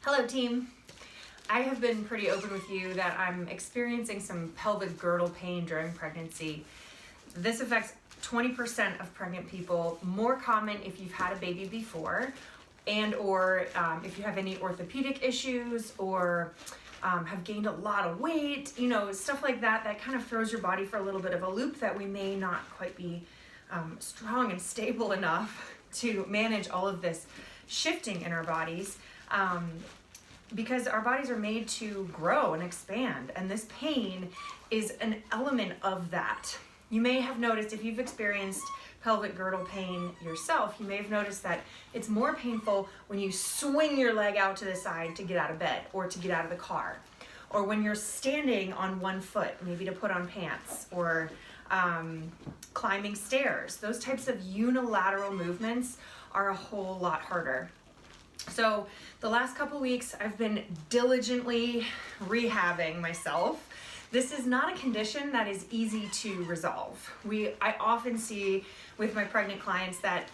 Hello team. I have been pretty open with you that I'm experiencing some pelvic girdle pain during pregnancy. This affects 20% of pregnant people, more common if you've had a baby before or if you have any orthopedic issues or have gained a lot of weight, stuff like that kind of throws your body for a little bit of a loop that we may not quite be strong and stable enough to manage all of this shifting in our bodies. Because our bodies are made to grow and expand, and this pain is an element of that. You may have noticed, if you've experienced pelvic girdle pain yourself, you may have noticed that it's more painful when you swing your leg out to the side to get out of bed or to get out of the car, or when you're standing on one foot, maybe to put on pants, or climbing stairs. Those types of unilateral movements are a whole lot harder. So the last couple weeks I've been diligently rehabbing myself. This is not a condition that is easy to resolve. I often see with my pregnant clients that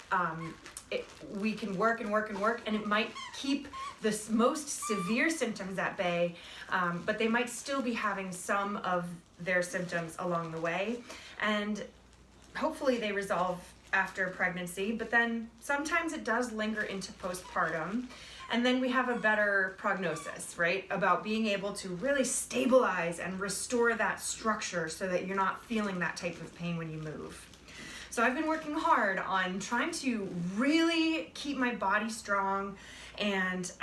we can work and it might keep the most severe symptoms at bay, but they might still be having some of their symptoms along the way, and hopefully they resolve after pregnancy, but then sometimes it does linger into postpartum, and then we have a better prognosis, right, about being able to really stabilize and restore that structure so that you're not feeling that type of pain when you move. So I've been working hard on trying to really keep my body strong and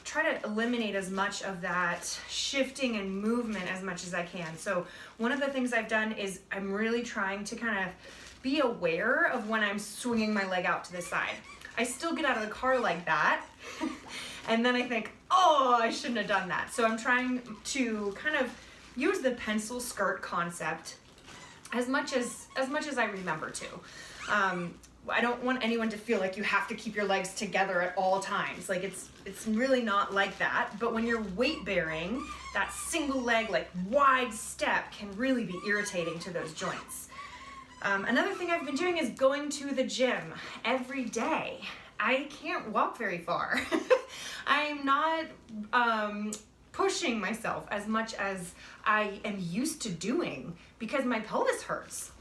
try to eliminate as much of that shifting and movement as much as I can. So one of the things I've done is I'm really trying to kind of be aware of when I'm swinging my leg out to the side. I still get out of the car like that, and then I think, oh, I shouldn't have done that. So I'm trying to kind of use the pencil skirt concept as much as I remember to. I don't want anyone to feel like you have to keep your legs together at all times. Like it's really not like that. But when you're weight bearing, that single leg, like wide step can really be irritating to those joints. Another thing I've been doing is going to the gym every day. I can't walk very far. I'm not pushing myself as much as I am used to doing because my pelvis hurts.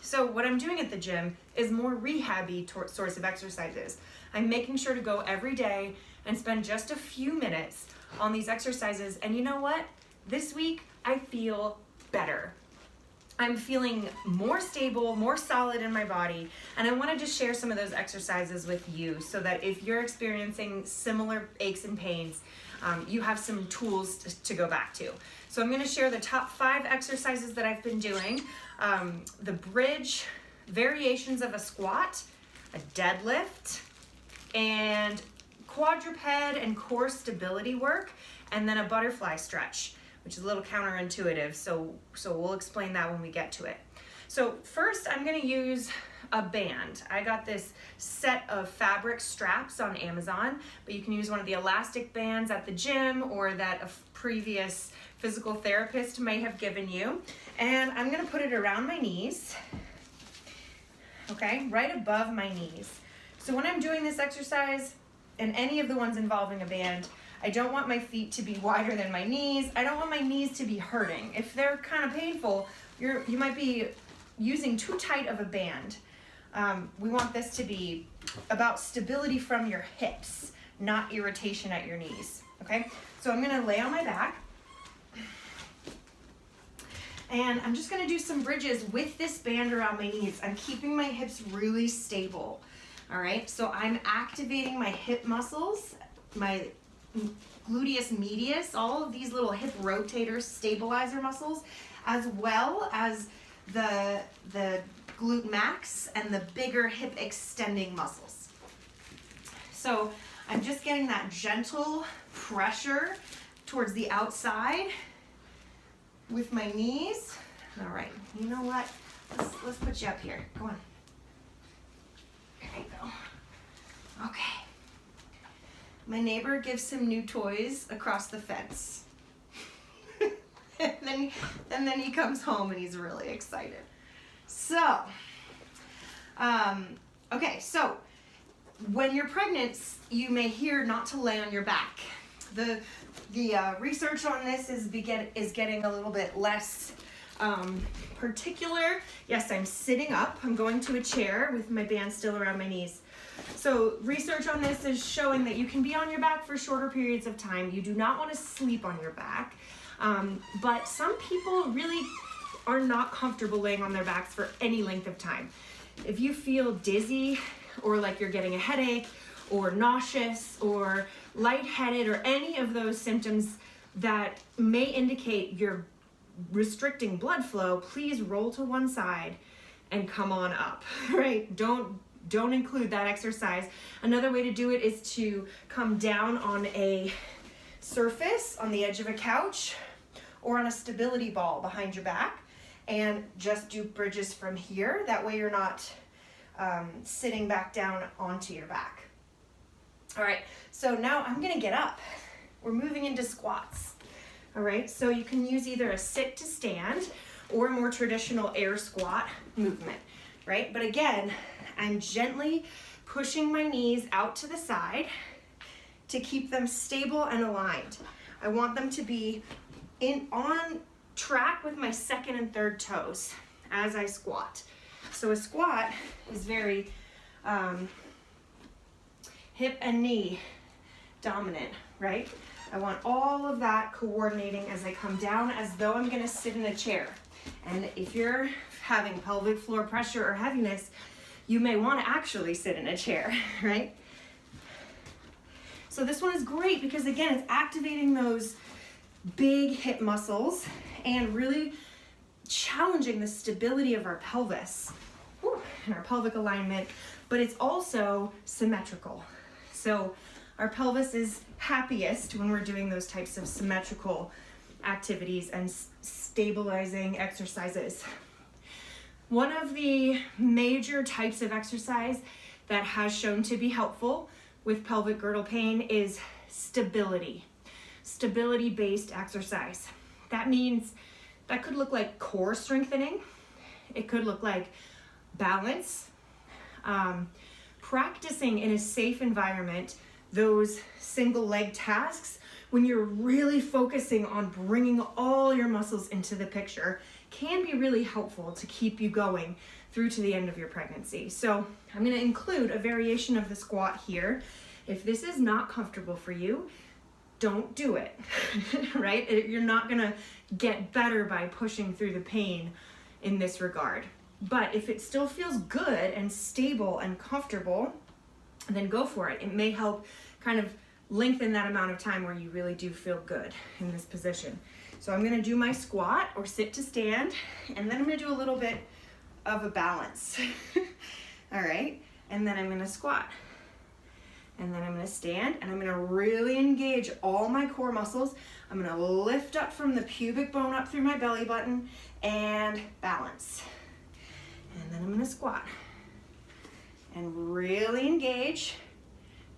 So what I'm doing at the gym is more rehab-y sorts of exercises. I'm making sure to go every day and spend just a few minutes on these exercises. And you know what? This week I feel better. I'm feeling more stable, more solid in my body, and I wanted to share some of those exercises with you so that if you're experiencing similar aches and pains, you have some tools to go back to. So I'm going to share the top 5 exercises that I've been doing. The bridge, variations of a squat, a deadlift, and quadruped and core stability work, and then a butterfly stretch, which is a little counterintuitive, so we'll explain that when we get to it. So first, I'm gonna use a band. I got this set of fabric straps on Amazon, but you can use one of the elastic bands at the gym or that a previous physical therapist may have given you. And I'm gonna put it around my knees, okay, right above my knees. So when I'm doing this exercise, and any of the ones involving a band, I don't want my feet to be wider than my knees. I don't want my knees to be hurting. If they're kind of painful, you might be using too tight of a band. We want this to be about stability from your hips, not irritation at your knees, okay? So I'm gonna lay on my back, and I'm just gonna do some bridges with this band around my knees. I'm keeping my hips really stable, all right? So I'm activating my hip muscles, my gluteus medius, all of these little hip rotator stabilizer muscles, as well as the glute max and the bigger hip extending muscles. So I'm just getting that gentle pressure towards the outside with my knees. All right, you know what? Let's put you up here. Go on. There you go. Okay. My neighbor gives him new toys across the fence. and then he comes home and he's really excited. So, okay, so when you're pregnant, you may hear not to lay on your back. The research on this is getting a little bit less particular. Yes, I'm sitting up. I'm going to a chair with my band still around my knees. So research on this is showing that you can be on your back for shorter periods of time. You do not want to sleep on your back. But some people really are not comfortable laying on their backs for any length of time. If you feel dizzy or like you're getting a headache or nauseous or lightheaded or any of those symptoms that may indicate you're restricting blood flow, please roll to one side and come on up, right? Don't include that exercise. Another way to do it is to come down on a surface on the edge of a couch or on a stability ball behind your back and just do bridges from here. That way you're not sitting back down onto your back. All right, so now I'm gonna get up. We're moving into squats. All right, so you can use either a sit to stand or a more traditional air squat movement, right? But again, I'm gently pushing my knees out to the side to keep them stable and aligned. I want them to be on track with my second and third toes as I squat. So a squat is very hip and knee dominant, right? I want all of that coordinating as I come down as though I'm gonna sit in a chair. And if you're having pelvic floor pressure or heaviness, you may want to actually sit in a chair, right? So this one is great because again, it's activating those big hip muscles and really challenging the stability of our pelvis and our pelvic alignment, but it's also symmetrical. So our pelvis is happiest when we're doing those types of symmetrical activities and stabilizing exercises. One of the major types of exercise that has shown to be helpful with pelvic girdle pain is stability-based exercise. That means that could look like core strengthening. It could look like balance, practicing in a safe environment, those single leg tasks when you're really focusing on bringing all your muscles into the picture can be really helpful to keep you going through to the end of your pregnancy. So I'm going to include a variation of the squat here. If this is not comfortable for you, don't do it, right? You're not going to get better by pushing through the pain in this regard. But if it still feels good and stable and comfortable, then go for it. It may help kind of lengthen that amount of time where you really do feel good in this position. So I'm gonna do my squat or sit to stand, and then I'm gonna do a little bit of a balance. All right, and then I'm gonna squat. And then I'm gonna stand, and I'm gonna really engage all my core muscles. I'm gonna lift up from the pubic bone up through my belly button and balance. And then I'm gonna squat and really engage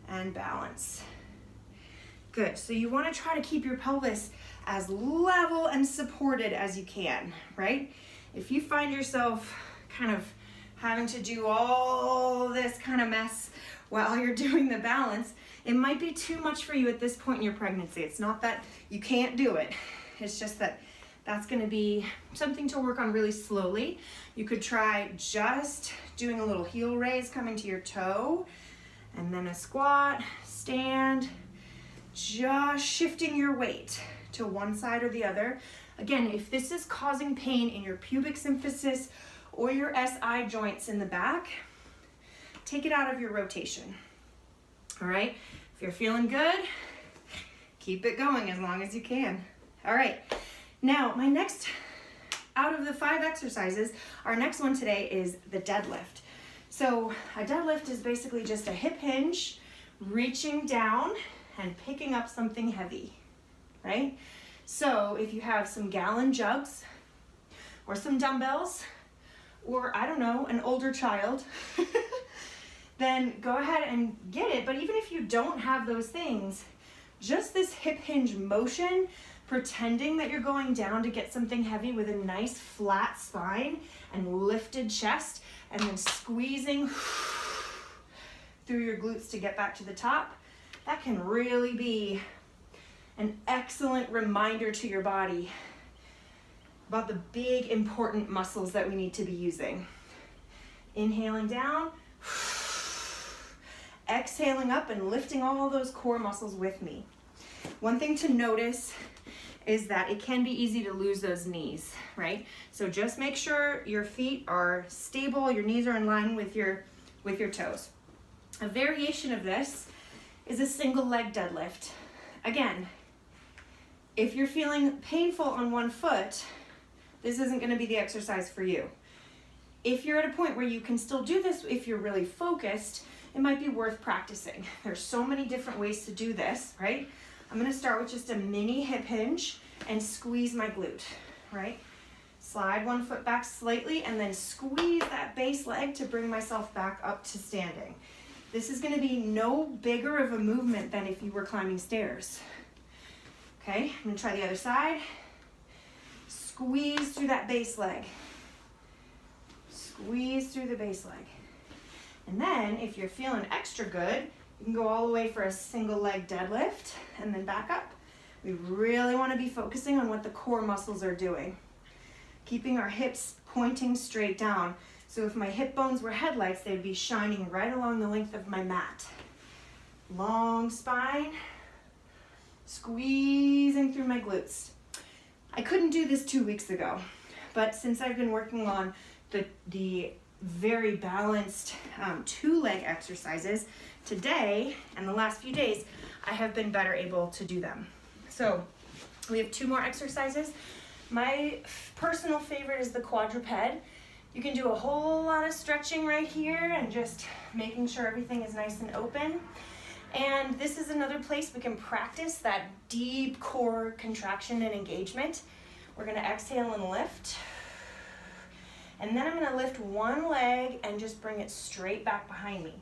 and balance. Good, so you wanna try to keep your pelvis as level and supported as you can, right? If you find yourself kind of having to do all this kind of mess while you're doing the balance, it might be too much for you at this point in your pregnancy. It's not that you can't do it. It's just that that's gonna be something to work on really slowly. You could try just doing a little heel raise coming to your toe, and then a squat, stand, just shifting your weight to one side or the other. Again, if this is causing pain in your pubic symphysis or your SI joints in the back, take it out of your rotation. All right, if you're feeling good, keep it going as long as you can. All right, now my next, out of the 5 exercises, our next one today is the deadlift. So a deadlift is basically just a hip hinge, reaching down and picking up something heavy, right? So if you have some gallon jugs or some dumbbells, or I don't know, an older child, then go ahead and get it. But even if you don't have those things, just this hip hinge motion, pretending that you're going down to get something heavy with a nice flat spine and lifted chest, and then squeezing through your glutes to get back to the top, that can really be an excellent reminder to your body about the big important muscles that we need to be using. Inhaling down, exhaling up and lifting all those core muscles with me. One thing to notice is that it can be easy to lose those knees, right? So just make sure your feet are stable, your knees are in line with your toes. A variation of this is a single leg deadlift. Again, if you're feeling painful on one foot, this isn't going to be the exercise for you. If you're at a point where you can still do this, if you're really focused, it might be worth practicing. There's so many different ways to do this, right? I'm going to start with just a mini hip hinge and squeeze my glute, right? Slide one foot back slightly and then squeeze that base leg to bring myself back up to standing. This is going to be no bigger of a movement than if you were climbing stairs. Okay, I'm going to try the other side. Squeeze through that base leg. Squeeze through the base leg. And then if you're feeling extra good, you can go all the way for a single leg deadlift and then back up. We really want to be focusing on what the core muscles are doing. Keeping our hips pointing straight down. So if my hip bones were headlights, they'd be shining right along the length of my mat. Long spine, squeezing through my glutes. I couldn't do this 2 weeks ago, but since I've been working on the very balanced 2-leg exercises, today and the last few days, I have been better able to do them. So we have 2 more exercises. My personal favorite is the quadruped. You can do a whole lot of stretching right here and just making sure everything is nice and open. And this is another place we can practice that deep core contraction and engagement. We're gonna exhale and lift. And then I'm gonna lift one leg and just bring it straight back behind me.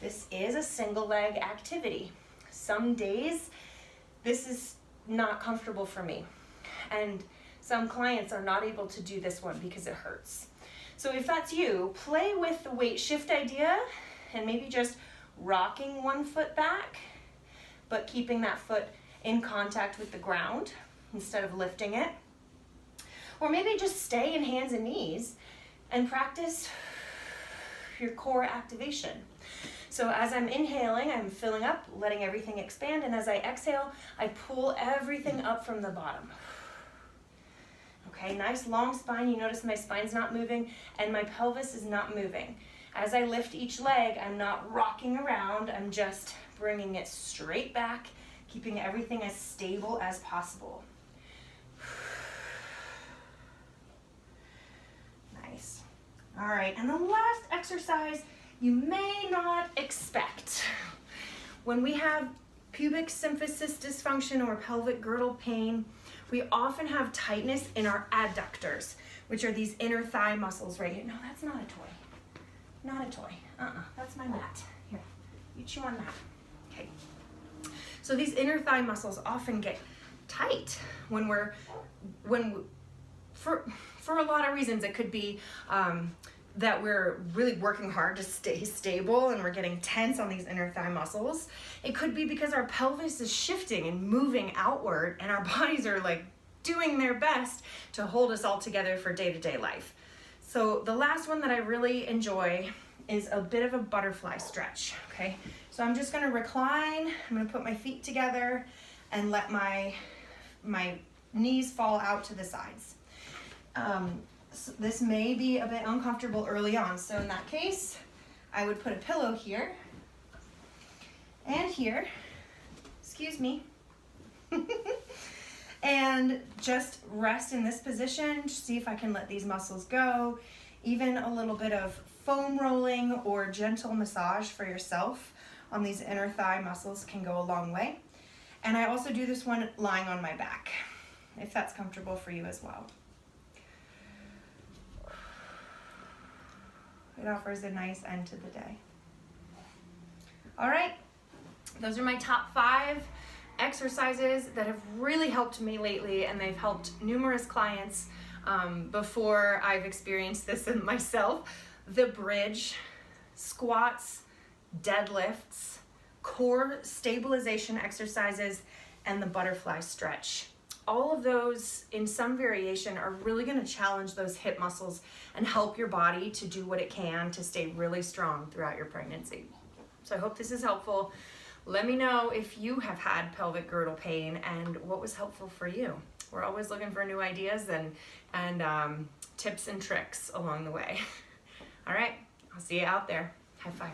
This is a single leg activity. Some days, this is not comfortable for me. And some clients are not able to do this one because it hurts. So if that's you, play with the weight shift idea and maybe just rocking one foot back, but keeping that foot in contact with the ground instead of lifting it. Or maybe just stay in hands and knees and practice your core activation. So as I'm inhaling, I'm filling up, letting everything expand, and as I exhale, I pull everything up from the bottom. Okay, nice long spine. You notice my spine's not moving and my pelvis is not moving. As I lift each leg, I'm not rocking around, I'm just bringing it straight back, keeping everything as stable as possible. Nice. All right, and the last exercise you may not expect. When we have pubic symphysis dysfunction or pelvic girdle pain, we often have tightness in our adductors, which are these inner thigh muscles right here. No, that's not a toy. Not a toy. That's my mat. Here, you chew on that. Okay. So these inner thigh muscles often get tight for a lot of reasons. It could be that we're really working hard to stay stable and we're getting tense on these inner thigh muscles. It could be because our pelvis is shifting and moving outward and our bodies are like doing their best to hold us all together for day-to-day life. So the last one that I really enjoy is a bit of a butterfly stretch, okay? So I'm just gonna recline, I'm gonna put my feet together and let my knees fall out to the sides. So this may be a bit uncomfortable early on, so in that case, I would put a pillow here and here, excuse me, and just rest in this position, see if I can let these muscles go. Even a little bit of foam rolling or gentle massage for yourself on these inner thigh muscles can go a long way. And I also do this one lying on my back, if that's comfortable for you as well. It offers a nice end to the day. All right, those are my top 5 exercises that have really helped me lately, and they've helped numerous clients before I've experienced this in myself. The bridge, squats, deadlifts, core stabilization exercises, and the butterfly stretch. All of those in some variation are really going to challenge those hip muscles and help your body to do what it can to stay really strong throughout your pregnancy. So I hope this is helpful. Let me know if you have had pelvic girdle pain and what was helpful for you. We're always looking for new ideas and tips and tricks along the way. All right, I'll see you out there. High five.